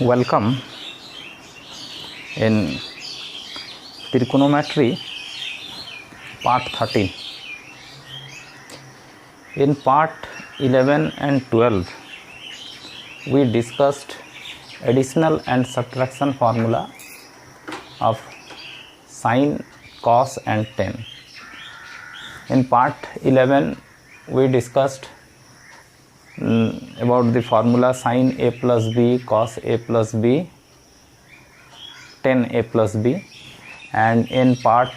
Welcome in trigonometry part 13. In part 11 and 12 we discussed additional and subtraction formula of sine, cos and tan. In part 11 we discussed about the formula sin a plus b cos a plus b tan a plus b, and in part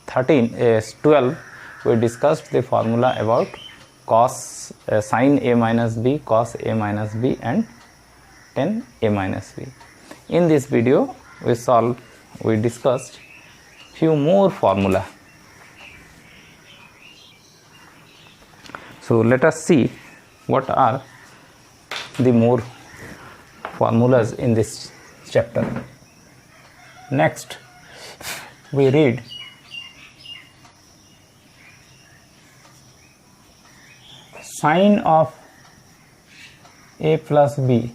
12 we discussed the formula about cos sin a minus b cos a minus b and tan a minus b. In this video we discussed few more formula. So let us see what are the more formulas in this chapter. Next we read sine of a plus b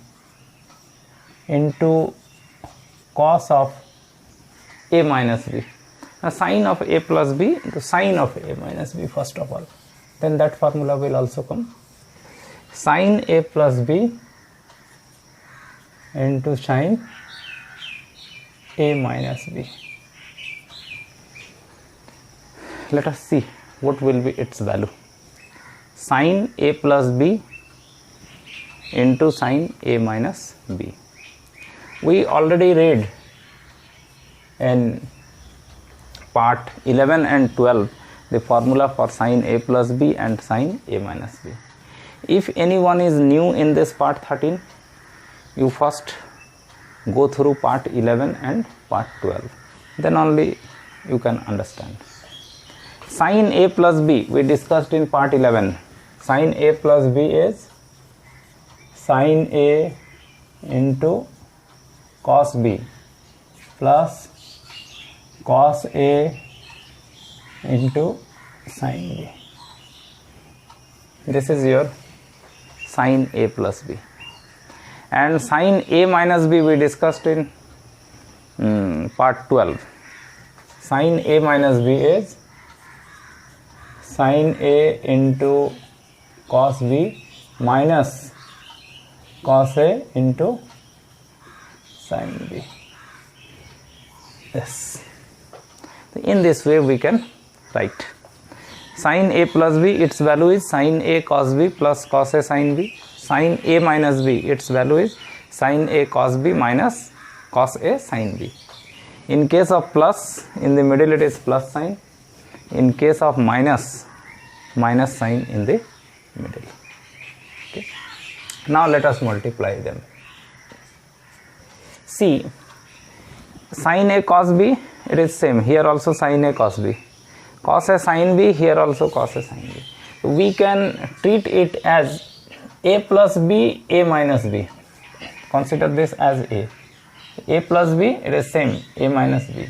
into cos of a minus b. Now sine of a plus b into sine of a minus b first of all, then that formula will also come. Sin a plus b into sin a minus b. Let us see what will be its value. Sin a plus b into sin a minus b. We already read in part 11 and 12 the formula for sin a plus b and sin a minus b. If anyone is new in this part 13, you first go through part 11 and part 12, then only you can understand. Sin a plus b we discussed in part 11. Sin a plus b is sin a into cos b plus cos a into sin b. This is your sin a plus b. And sin a minus b we discussed in part 12. Sin a minus b is sin a into cos b minus cos a into sin b. Yes. In this way we can write. Sin a plus b, its value is sin a cos b plus cos a sin b. Sin a minus b, its value is sin a cos b minus cos a sin b. In case of plus, in the middle it is plus sign. In case of minus, minus sign in the middle. Okay. Now let us multiply them. See, sin a cos b, it is same. Here also sin a cos b. Cos a sin b, here also cos a sin b. We can treat it as a plus b, a minus b. Consider this as a. A plus b, it is same, a minus b.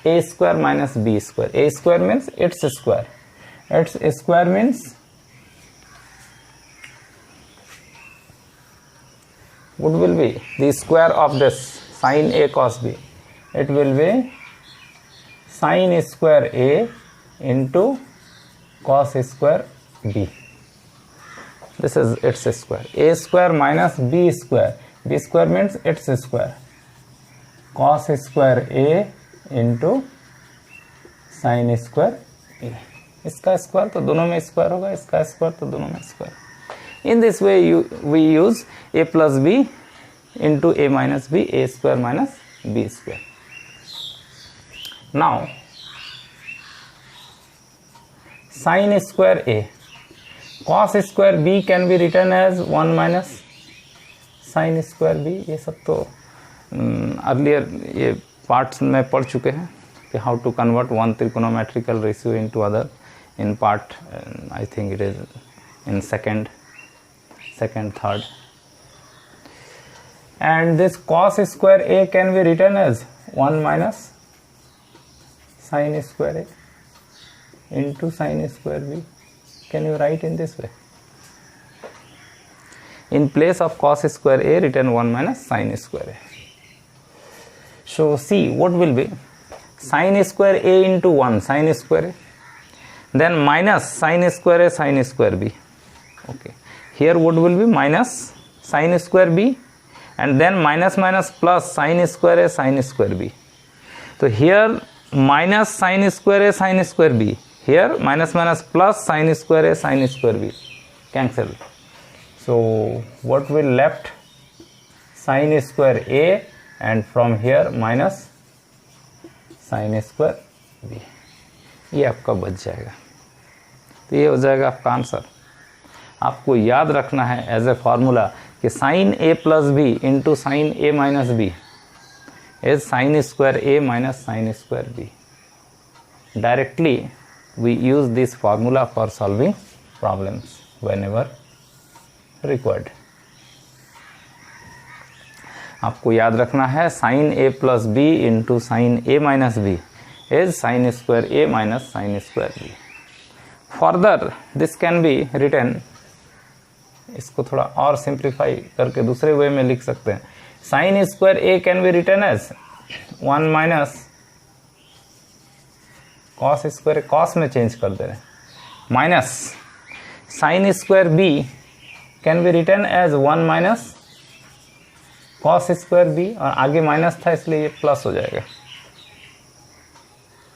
A square minus b square. A square means its square. Its square means what will be the square of this sin a cos b? It will be sin square a into cos square b. This is its square. A square minus b square. B square means its square. Cos square a into sin square a. इसका square तो दोनों में square होगा, इसका square तो दोनों में square. In this way we use a plus b into a minus b, a square minus b square. Now sin square a, cos square b can be written as 1 minus sin square b. ये सब तो earlier ये parts में पढ़ चुके हैं कि how to convert one trigonometrical ratio into other. In part I think it is in second, third. And this cos square a can be written as 1 minus sin square a into sin square b. Can you write in this way? in place of cos square a written 1 minus sin square a. So see what will be sin square a into 1 sin square a, then minus sin square a sin square b. Okay, here what will be minus sin square b and then minus minus plus sin square a sin square b. So here minus sin square a sin square b, here minus minus plus sin square a sin square b, cancel. So what will left sin square a and from here minus sin square b, ये आपका बच जाएगा. तो ये हो जाएगा आपका answer. आपको याद रखना है एज ए फार्मूला कि sine A plus B into sine A minus B is sine square A minus sine square B. Directly we use this formula for solving problems whenever required. आपको याद रखना है sine A plus B into sine A minus B is sine square A minus sine square B. Further this can be written, इसको थोड़ा और simplify करके दूसरे वे में लिख सकते हैं. Sine square a can be written as 1 minus cos square, cos में चेंज कर दे रहे हैं, minus sine square b can be written as 1 minus cos square b, और आगे माइनस था इसलिए ये प्लस हो जाएगा.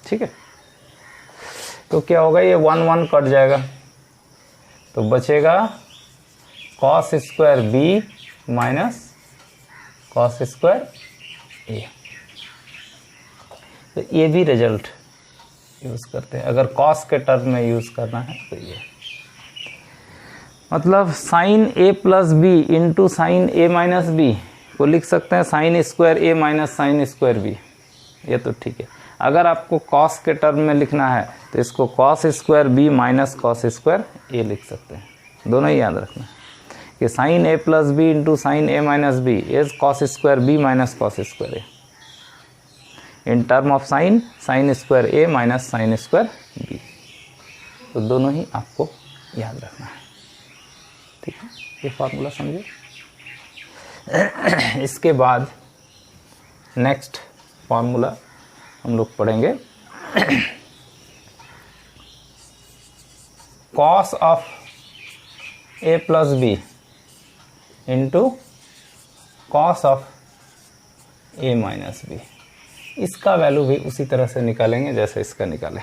ठीक है, तो क्या होगा, ये 1 1 कट जाएगा तो बचेगा cos square B minus cos square A. तो ये भी रिजल्ट यूज करते हैं. अगर कॉस के टर्म में यूज करना है तो ये मतलब साइन ए प्लस बी इंटू साइन ए माइनस बी को लिख सकते हैं साइन स्क्वायर ए माइनस साइन स्क्वायर बी. ये तो ठीक है. अगर आपको कॉस के टर्म में लिखना है तो इसको cos square B minus cos square A लिख सकते हैं. दोनों ही याद रखना है कि sine A plus B into sine A minus B is cos square B minus cos square A. In term of sine, sine square A minus sine square B. तो दोनों ही आपको याद रखना है. ठीक है, ये फॉर्मूला समझे. इसके बाद नेक्स्ट फॉर्मूला हम लोग पढ़ेंगे cos of A plus B into cos of A minus B. इसका वैल्यू भी उसी तरह से निकालेंगे जैसे इसका निकाले.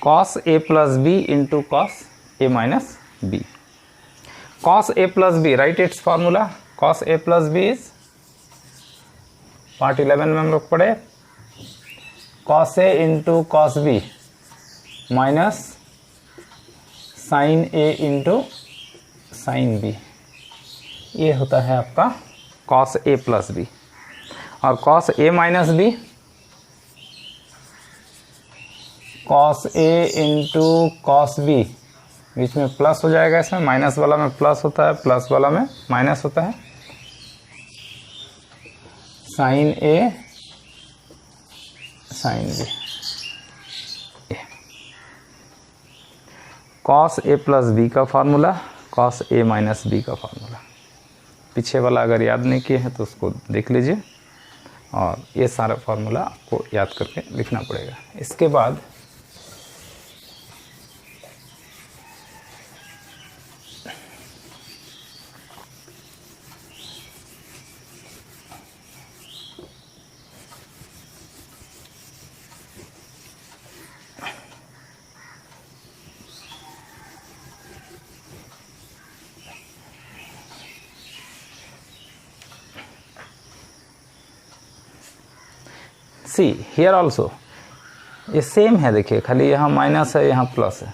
Cos A plus B into cos A minus B. Cos A plus B, right it's formula. Cos A plus B is part 11 में हम लोग पढ़े कॉस ए into cos B minus sine ए इंटू साइन बी. ये होता है आपका cos ए plus b. और cos A minus B cos A into cos B, बीच में प्लस हो जाएगा. इसमें माइनस वाला में प्लस होता है, प्लस वाला में माइनस होता है. Sine a sine b. Cos A plus b का formula, cos A minus b का फार्मूला. पीछे वाला अगर याद नहीं किए हैं तो उसको देख लीजिए, और ये सारा फार्मूला आपको याद करके लिखना पड़ेगा. इसके बाद सी हियर ऑल्सो ये सेम है. देखिए खाली यहाँ माइनस है, यहाँ प्लस है.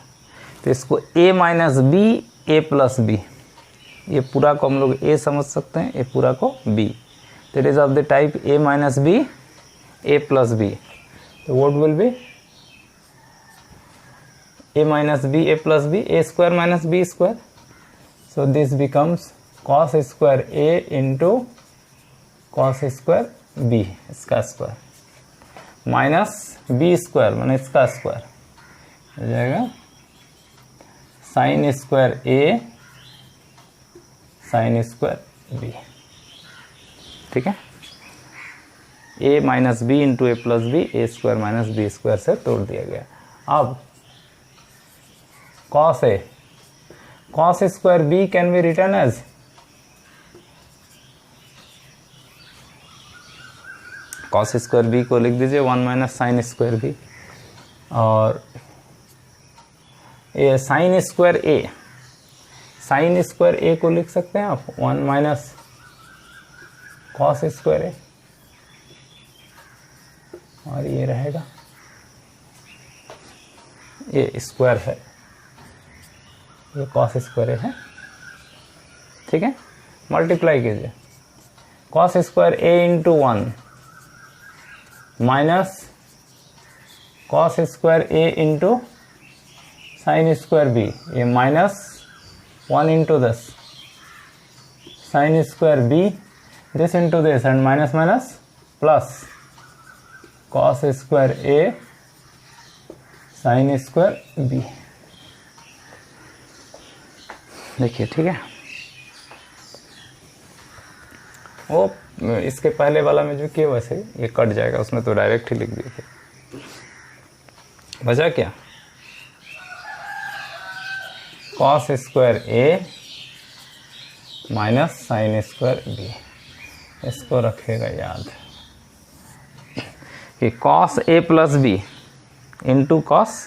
तो इसको a minus B A plus b, ये पूरा को हम लोग a समझ सकते हैं, ये पूरा को b. तो it is of the type a minus B A plus B. तो what will be a minus B A plus B, A square minus B square. So this becomes cos square a into cos square b इसका square minus B square मैंने इसका square हो जाएगा sine square ए sine square B. ठीक है, A minus B into A plus B, A square minus B square से तोड़ दिया गया। अब cos a, cos square b can be written as cos square b को लिख दीजिए 1 माइनस साइन स्क्वायर बी, और ये साइन स्क्वायर ए, साइन स्क्वायर ए को लिख सकते हैं आप 1 माइनस कॉस स्क्वायर ए, और ये रहेगा, ये स्क्वायर है, ये कॉस स्क्वायर ए है। ठीक है, मल्टीप्लाई कीजिए, cos square a into 1 minus cos square a into sine square b, ये minus 1 into this sine square b, this into this and minus minus plus cos square A sine square b. देखिए, ठीक है, वो इसके पहले वाला में जो किया वैसे ये कट जाएगा, उसमें तो डायरेक्ट ही लिख दिए थे। बचा क्या, कॉस स्क्वायर ए माइनस साइन स्क्वायर बी, इसको रखेगा याद कि cos A plus B into cos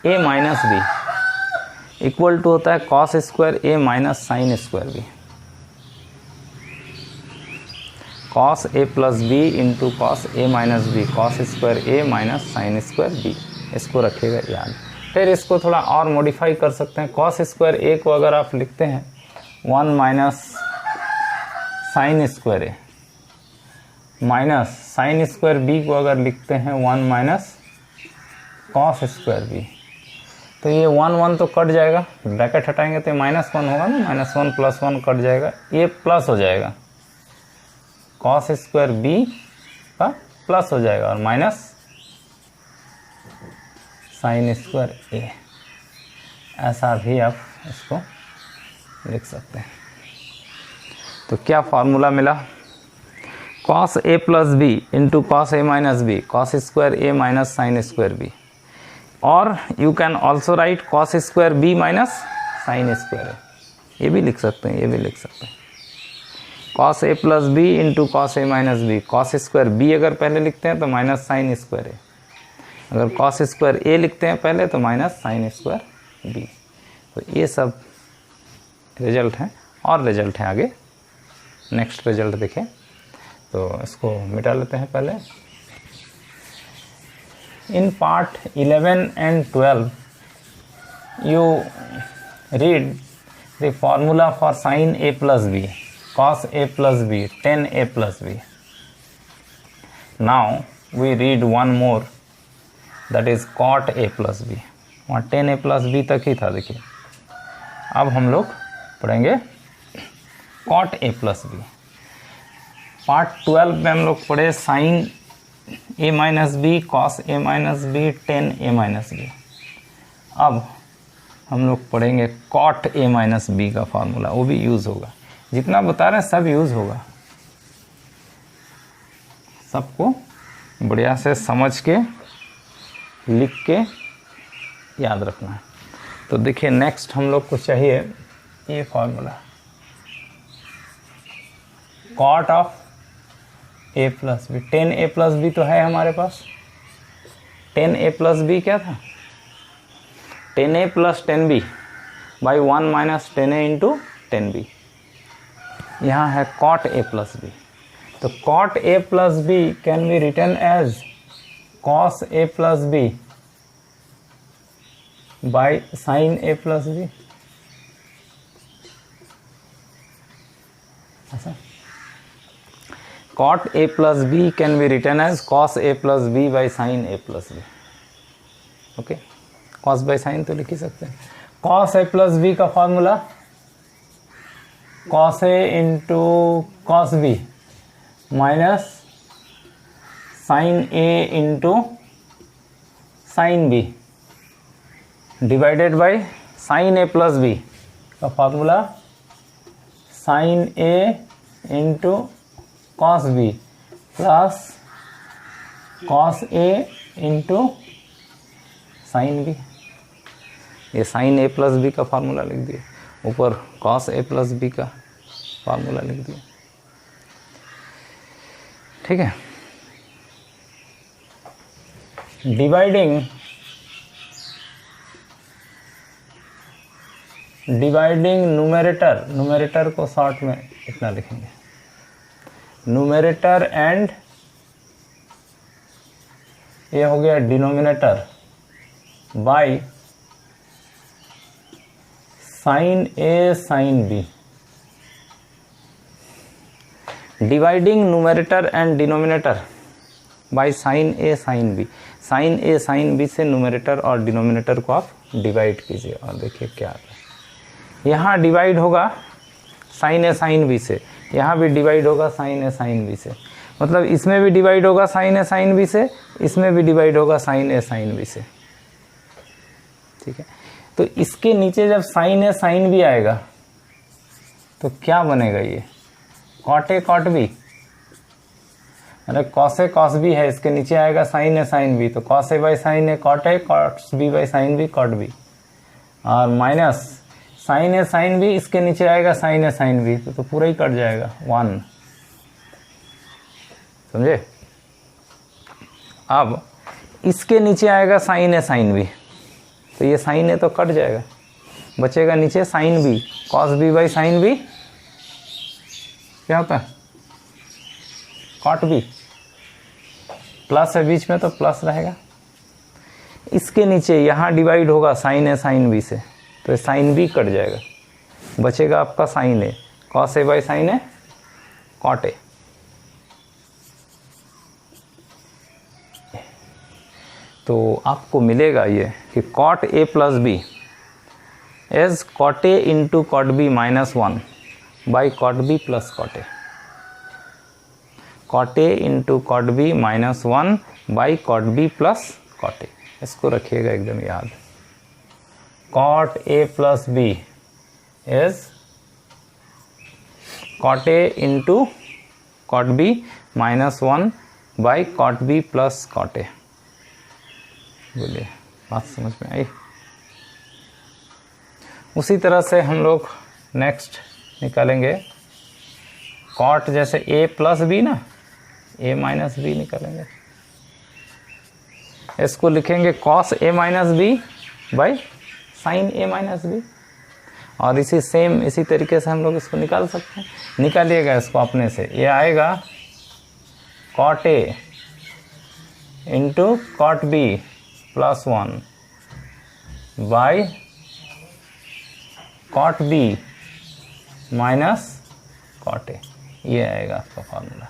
A minus b equal to होता है कॉस स्क्वायर ए minus sine square b. Cos ए प्लस बी इंटू कॉस ए माइनस बी, कॉस स्क्वायर ए minus sine square b, इसको रखिएगा याद। फिर इसको थोड़ा और मॉडिफाई कर सकते हैं, कॉस स्क्वायर ए को अगर आप लिखते हैं 1 माइनस साइन स्क्वायर ए, माइनस साइन स्क्वायर बी को अगर लिखते हैं 1 माइनस कॉस स्क्वायर बी, तो ये 1 1 तो कट जाएगा, ब्रैकेट हटाएंगे तो माइनस 1 होगा ना, माइनस 1 प्लस 1 कट जाएगा, ये प्लस हो जाएगा, कॉस स्क्वायर बी का प्लस हो जाएगा और माइनस साइन स्क्वायर ए, ऐसा भी आप इसको लिख सकते हैं। तो क्या फॉर्मूला मिला, कॉस ए प्लस बी इंटू कॉस ए माइनस बी, कॉस स्क्वायर ए माइनस साइन स्क्वायर बी, और you can also write cos square B minus sine square a, ये भी लिख सकते हैं, ये भी लिख सकते हैं। कॉस ए प्लस बी इंटू कॉस ए minus B, cos square b अगर पहले लिखते हैं तो माइनस साइन स्क्वायर ए, अगर कॉस स्क्वायर ए लिखते हैं पहले तो माइनस साइन स्क्वायर बी। तो ये सब रिजल्ट हैं, और रिजल्ट हैं आगे, नेक्स्ट रिजल्ट देखें। तो इसको मिटा लेते हैं पहले। In part 11 and 12 you read the formula for sin a plus b, cos a plus b, tan a plus b. Now we read one more, that is cot a plus b। वहाँ tan a plus b तक ही था, देखिए। अब हम लोग पढ़ेंगे cot a plus b। Part 12 में हम लोग पढ़े sin a minus b, cos a minus b, tan a minus b. अब हम लोग पढ़ेंगे cot a माइनस बी का फार्मूला, वो भी यूज़ होगा। जितना बता रहे हैं सब यूज़ होगा, सबको बढ़िया से समझ के लिख के याद रखना है। तो देखिए नेक्स्ट हम लोग को चाहिए ये formula, cot of a plus b, tan a plus B तो है हमारे पास। tan a प्लस बी क्या था, tan a plus tan b by 1 minus tan a into tan b। यहाँ है cot a प्लस बी, तो cot a plus b can be written as cos a plus b by sin a plus b, ऐसा। cot a plus b can be written as cos a plus b by sin a plus b. Okay, cos by sin तो लिख ही सकते हैं। cos a plus b का formula cos a into cos b minus sin a into sin b divided by sin a plus b का formula sine ए into cos b plus cos ए into sine B. ये sine ए plus b का formula लिख दिया, ऊपर cos ए plus b का formula लिख दिया। ठीक है, डिवाइडिंग न्यूमरेटर को शॉर्ट में इतना लिखेंगे, न्यूमरेटर एंड ये हो गया denominator by sine a sine b. Dividing numerator and denominator by sine a sine b. Sine a sine b से न्यूमरेटर और डिनोमिनेटर को आप डिवाइड कीजिए और देखिए क्या आता है। यहाँ डिवाइड होगा साइन ए साइन बी से, यहाँ भी डिवाइड होगा साइन ए साइन बी से, मतलब इसमें भी डिवाइड होगा साइन ए साइन बी से, इसमें भी डिवाइड होगा साइन ए साइन बी से। ठीक है, तो इसके नीचे जब साइन ए साइन बी आएगा तो क्या बनेगा, ये कॉट ए कॉट बी, मतलब कॉस ए कॉस बी है, इसके नीचे आएगा साइन ए साइन बी, तो cos a by sine a cot a, cos b by sine b cot b, और minus sine a sine b, इसके नीचे आएगा साइन ए साइन बी, तो पूरा ही कट जाएगा 1। समझे? अब इसके नीचे आएगा साइन ए साइन बी, तो ये साइन ए तो कट जाएगा, बचेगा नीचे sine b, cos b by sine b क्या होता है, कॉट बी, प्लस है बीच में तो प्लस रहेगा। इसके नीचे यहाँ डिवाइड होगा साइन ए साइन बी से, तो साइन बी कट जाएगा, बचेगा आपका sine a, cos a by sine a cot a. तो आपको मिलेगा ये कि cot a plus B is cot a into cot b minus 1 by cot b plus cot a. Cot a into cot b minus 1 by cot b plus cot a. इसको रखिएगा एकदम याद। Cot a plus B is cot a into cot b minus 1 by cot b plus cot ए। बोलिए, बात समझ में आई? उसी तरह से हम लोग नेक्स्ट निकालेंगे कॉट, जैसे ए प्लस बी ना, ए माइनस बी निकालेंगे, इसको लिखेंगे cos A minus b by sine A minus b. और इसी तरीके से हम लोग इसको निकाल सकते हैं। निकालिएगा इसको अपने से, ये आएगा cot a into cot b plus 1 by cot b minus cot a, ये आएगा आपका फॉर्मूला।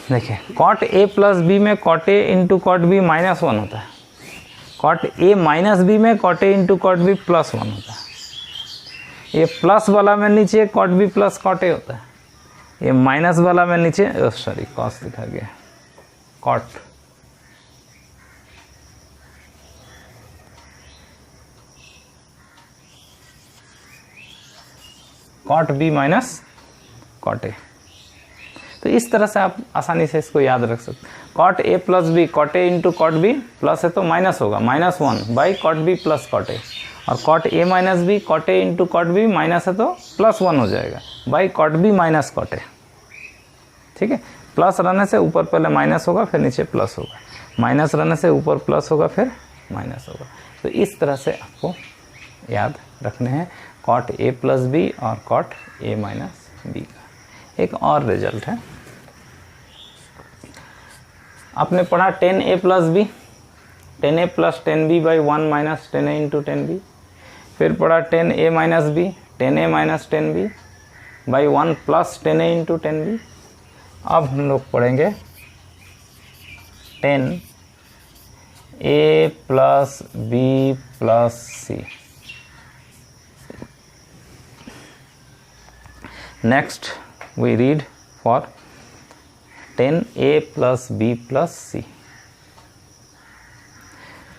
देखिए, कॉट ए प्लस बी में cot a into cot b minus 1 होता है, कॉट ए माइनस बी में cot a into cot b plus 1 होता है। ये प्लस वाला में नीचे cot b plus cot a होता है, ये माइनस वाला में नीचे सॉरी कॉस लिखा गया, cot. Cot b minus cot a. तो इस तरह से आप आसानी से इसको याद रख सकते हैं। Cot a plus b, cot a into cot b, plus है तो माइनस होगा, minus 1 by cot b plus cot a. और cot a minus b, cot a into cot b, minus है तो प्लस 1 हो जाएगा by cot b minus cot a. ठीक है, प्लस रहने से ऊपर पहले माइनस होगा फिर नीचे प्लस होगा, माइनस रहने से ऊपर प्लस होगा फिर माइनस होगा। तो इस तरह से आपको याद रखने हैं कॉट ए प्लस बी और कॉट ए माइनस बी का। एक और रिजल्ट है, आपने पढ़ा 10a plus b, 10a plus 10b by 1 minus 10a into 10b। फिर पढ़ा 10a minus b, 10a minus 10b by 1 plus 10a into 10b। अब हम लोग पढ़ेंगे 10a plus b plus c। Next we read for 10a plus b plus c.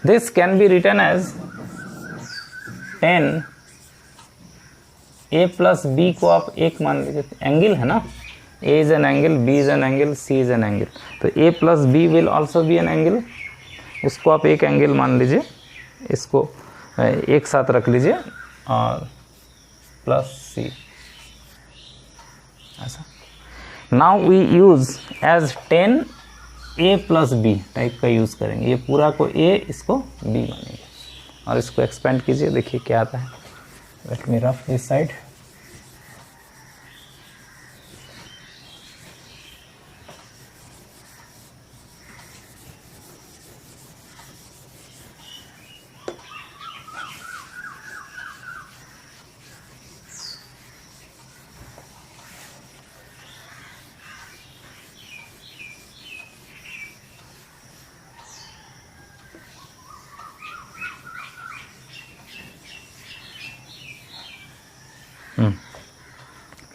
This can be written as 10 a plus b को आप एक मान लीजिए, angle है ना, a is an angle, b is an angle, c is an angle, तो a plus b will also be an angle, उसको आप एक एंगल मान लीजिए, इसको एक साथ रख लीजिए और प्लस c ऐसा। Now we use as 10 a plus b type का यूज़ करेंगे, ये पूरा को a, इसको b मानेंगे और इसको एक्सपेंड कीजिए, देखिए क्या आता है। Let me rough this side.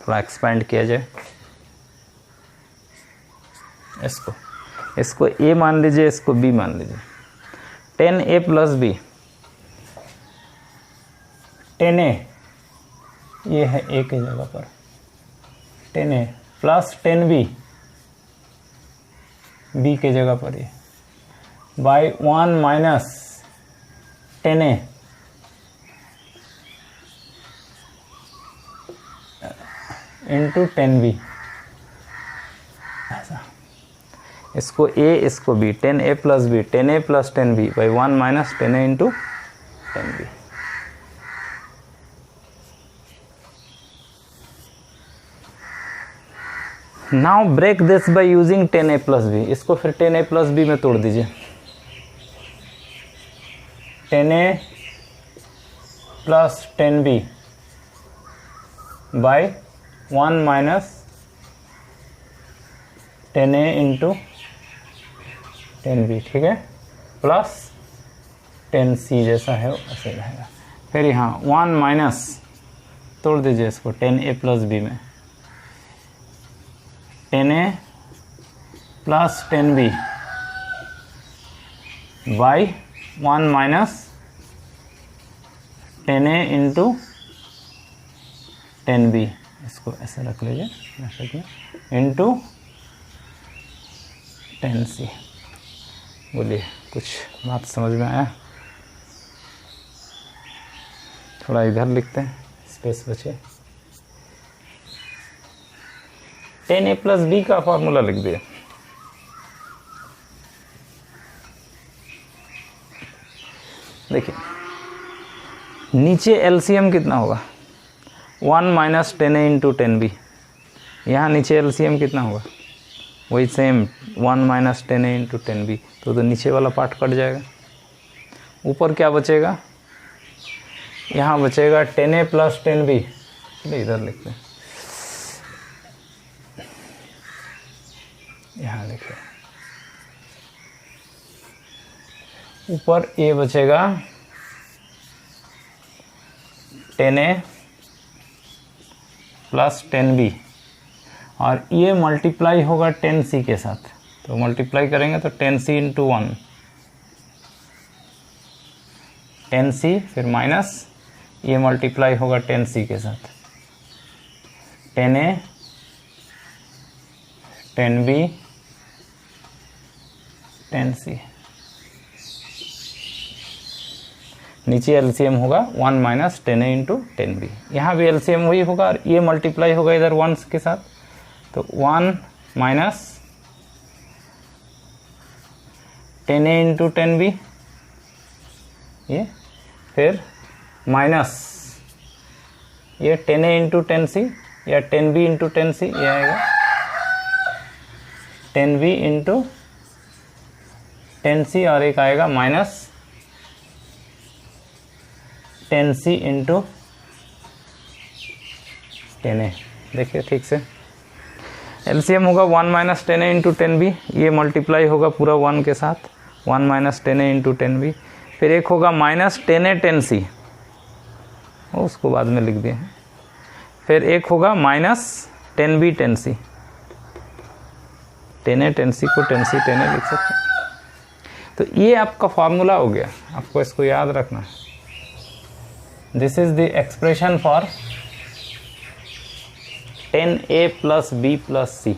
थोड़ा एक्सपेंड किया जाए इसको a मान लीजिए, इसको b मान लीजिए। 10a प्लस बी, 10a ये है a की जगह पर, 10a प्लस 10b b के जगह पर ये, by 1 minus 10a into 10b ऐसा। इसको a, इसको b, 10a plus b, 10a plus 10b by 1 minus 10a into 10b। Now break this by using 10a plus b, इसको फिर 10a प्लस बी में तोड़ दीजिए। 10a plus 10b by 1 minus 10a into 10b, ठीक है, plus 10c जैसा है ऐसे रहेगा। फिर यहाँ 1 माइनस तोड़ दीजिए इसको 10a प्लस b में, 10a plus 10b by 1 minus 10a into 10b, इसको ऐसे रख लीजिए ब्रैकेट में, इंटू 10c। बोलिए कुछ बात समझ में आया? थोड़ा इधर लिखते हैं, स्पेस बचे। 10a प्लस बी का फॉर्मूला लिख दिए। देखिए नीचे एलसीएम कितना होगा, 1 माइनस 10a इंटू 10b, यहाँ नीचे एलसीएम कितना होगा, वही same 1 minus 10a into 10b, तो नीचे वाला पार्ट कट जाएगा। ऊपर क्या बचेगा, यहाँ बचेगा 10a प्लस 10b, इधर लिखते हैं, यहाँ लिखते हैं, ऊपर a बचेगा 10a प्लस 10b और ये मल्टीप्लाई होगा 10c के साथ, तो मल्टीप्लाई करेंगे तो 10c इंटू 1, 10c फिर माइनस ये मल्टीप्लाई होगा 10c के साथ, 10a 10b 10c, नीचे एलसीएम होगा 1 माइनस 10a इंटू 10b, यहाँ भी एलसीएम वही होगा और ये मल्टीप्लाई होगा इधर 1 के साथ, तो 1 माइनस 10a इंटू 10b, ये फिर माइनस ये 10a इंटू 10c या 10b इंटू 10c, ये आएगा 10b इंटू 10c और एक आएगा माइनस 10c इंटू 10a। देखिए ठीक से एलसीएम होगा 1 माइनस 10a इंटू 10b, ये मल्टीप्लाई होगा पूरा 1 के साथ 1 माइनस 10a इंटू 10b, फिर एक होगा माइनस 10a 10c, उसको बाद में लिख दिए हैं, फिर एक होगा minus 10b 10c, 10a 10c को 10c 10a लिख सकते हैं। तो ये आपका फॉर्मूला हो गया, आपको इसको याद रखना है। This is the expression for 10a plus b plus c.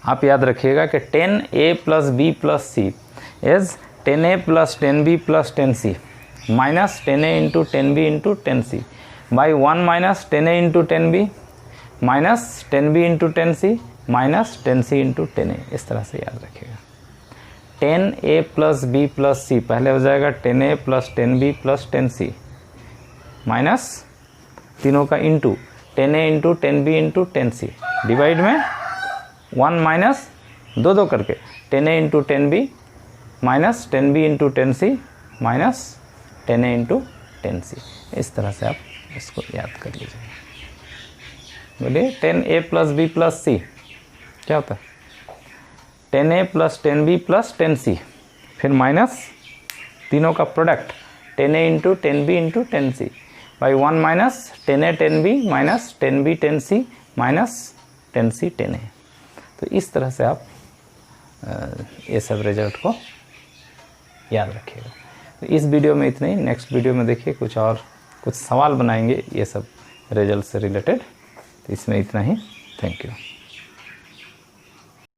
आप याद रखिएगा कि 10a plus b plus c is 10a plus 10b plus 10c minus 10a into 10b into 10c by 1 minus 10a into 10b minus 10b into 10c minus 10c into 10a। इस तरह से याद रखिएगा। 10a plus b plus सी पहले हो जाएगा 10a plus 10b plus 10c minus तीनों का into 10a into 10b into 10c divide में 1 माइनस दो दो करके 10a into 10b minus 10b into 10c minus 10a into 10c। इस तरह से आप इसको याद कर लीजिए। बोलिए 10a प्लस बी प्लस सी क्या होता है? 10a plus 10b plus 10c फिर माइनस तीनों का product 10a into 10b into 10c by 1 minus 10a 10b minus 10b 10c minus 10c 10a। तो इस तरह से आप ये सब रिजल्ट को याद रखिएगा। तो इस वीडियो में इतना ही। नेक्स्ट वीडियो में देखिए कुछ सवाल बनाएंगे ये सब रिजल्ट से रिलेटेड। तो इसमें इतना ही। Thank you.